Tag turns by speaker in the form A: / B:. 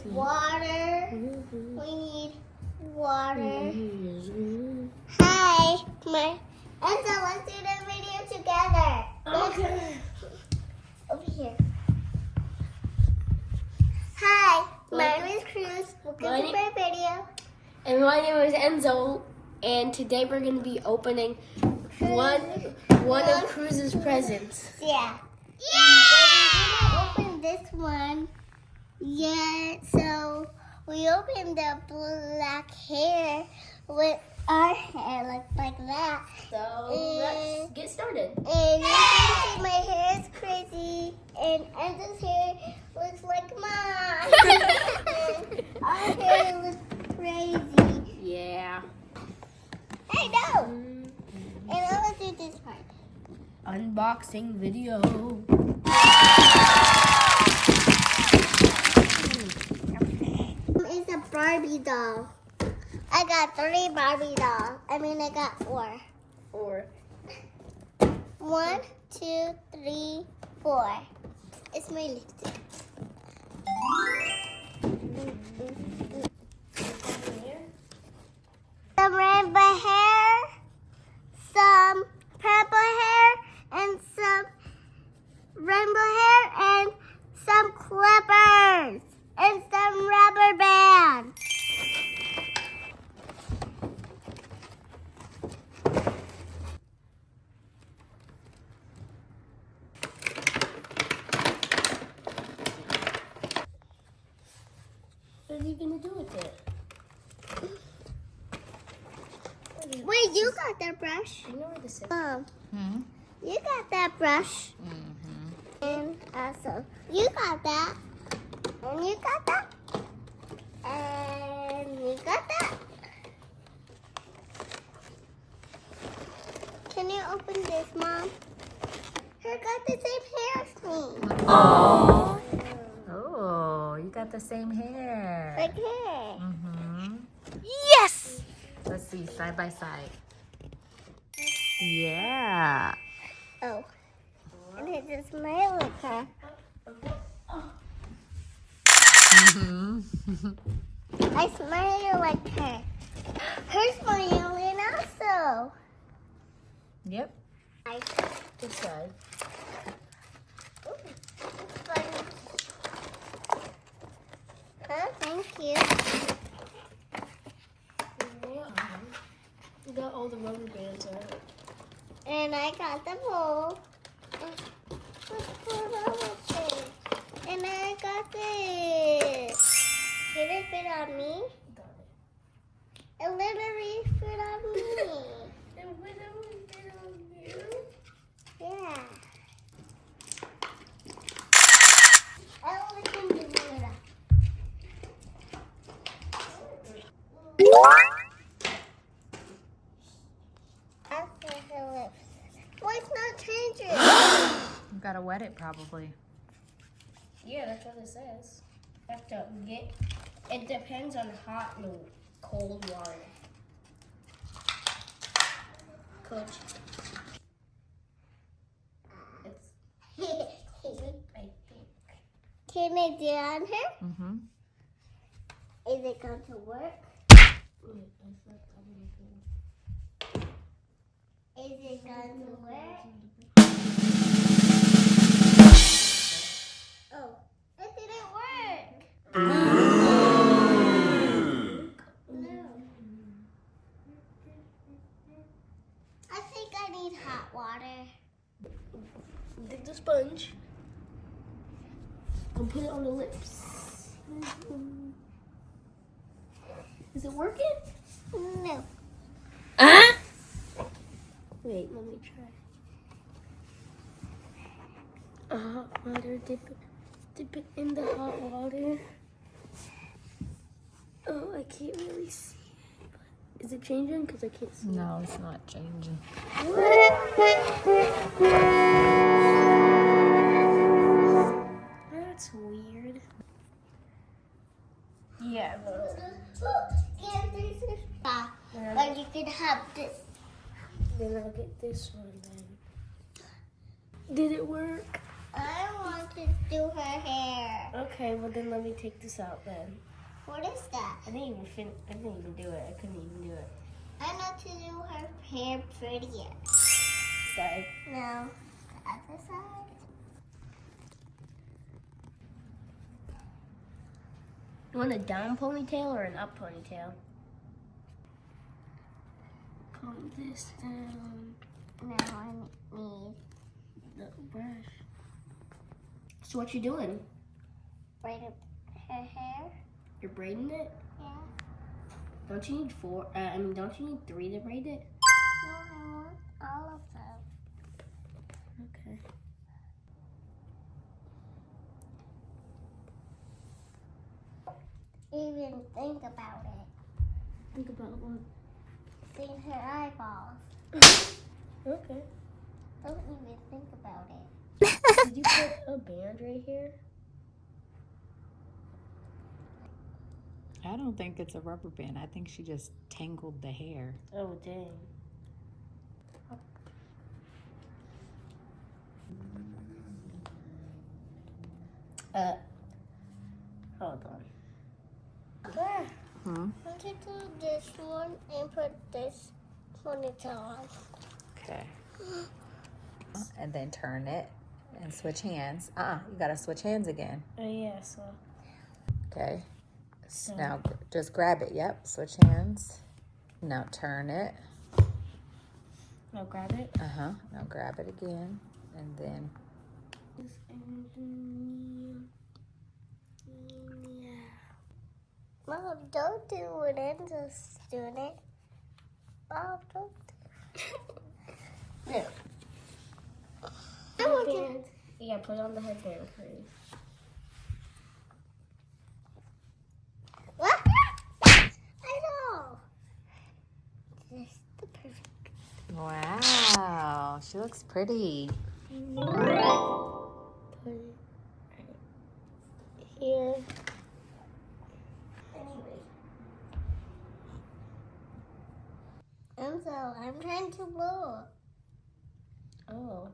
A: water. We need water. Hi, and so let's do the video together. Okay. Over here. Hi, my name is Cruz. Welcome to my video.
B: And my name is Enzo. And today we're going to be opening one of Cruz's presents.
A: Yeah. But we didn't open this one yet, so we opened the black hair with our hair like that.
B: So let's get started.
A: And you can see my hair is crazy, and Enzo's hair looks like mine. And our hair looks crazy.
B: Yeah.
A: I know. And I'm gonna do this part.
B: Unboxing video.
A: It's a Barbie doll. I got 3 Barbie dolls. I got 4.
B: 4.
A: 1, 2, 3, 4. It's my lipstick. Some rainbow hair, some purple hair, and some rainbow hair, and some clippers, and some rubber bands.
B: What are you going to do with it?
A: Wait, you got that brush?
B: You know where this is.
A: You got that brush. And also, you got that. And you got that. And you got that. Can you open this, Mom? Her got the same hair as me.
C: Oh, you got the same hair.
A: Like hair.
C: Yes! Let's see, side by side. Yeah.
A: Oh. And it just smells like her. I smell like her. Her smiling also.
C: Yep.
B: This side.
A: Ooh, it's fun. Huh? Thank you.
B: You got all the rubber bands out.
A: And I got the bowl. And I got this. Can it fit on me?
B: Got it.
A: It literally fit on me.
B: And when I was fit on you?
A: Yeah. I only can do it. After her lips. Why it's not changing?
C: You gotta wet it probably.
B: Yeah, that's what it says. Have to get. It depends on hot and cold water. Coach. It's. I think.
A: Can I do it on her?
C: Mm-hmm.
A: Is it going to work? Is it going to work? Oh, it didn't work. No. I think I need hot water.
B: Take the sponge and put it on the lips. Is it working?
A: No.
B: Wait, let me try. Hot water, dip it in the hot water. Oh, I can't really see it. But is it changing? Because I can't see.
C: No, it's not changing.
B: That's weird. Yeah,
A: But you can have this.
B: then I'll get this one then. Did it work?
A: I want to do her hair.
B: Okay, well then let me take this out then.
A: What is that?
B: I didn't even do it. I couldn't even do it.
A: I know to do her hair prettier.
B: Sorry.
A: No, the other side.
B: You want a down ponytail or an up ponytail? Comb this down.
A: Now I need
B: The brush. So what you doing?
A: braid up her hair.
B: You're braiding it?
A: Yeah.
B: Don't you need don't you need 3 to braid it?
A: No, I want all of them.
B: Okay.
A: Even think about it.
B: Think about what?
A: See her eyeballs.
B: Okay.
A: Don't even think about it.
B: Did you put a band right here?
C: I don't think it's a rubber band. I think she just tangled the hair.
B: Oh, dang. Hold on.
C: Hmm?
A: I'm going to do this one and put this ponytail on.
C: Okay. And then turn it and switch hands. You gotta switch hands again.
B: Oh, yeah, so.
C: Okay.
B: So-
C: Now just grab it. Yep. Switch hands. Now turn it.
B: Now grab it.
C: Now grab it again. And then
A: Mom, don't do what Enzo's doing it. Mom, don't do
B: Yeah.
A: I want to.
B: Headband. Yeah, put on the headband, please.
A: What? I know. Just the perfect.
C: wow, she looks pretty.
B: Put it right here.
A: Anyway. Enzo, I'm trying to blow.
B: Oh.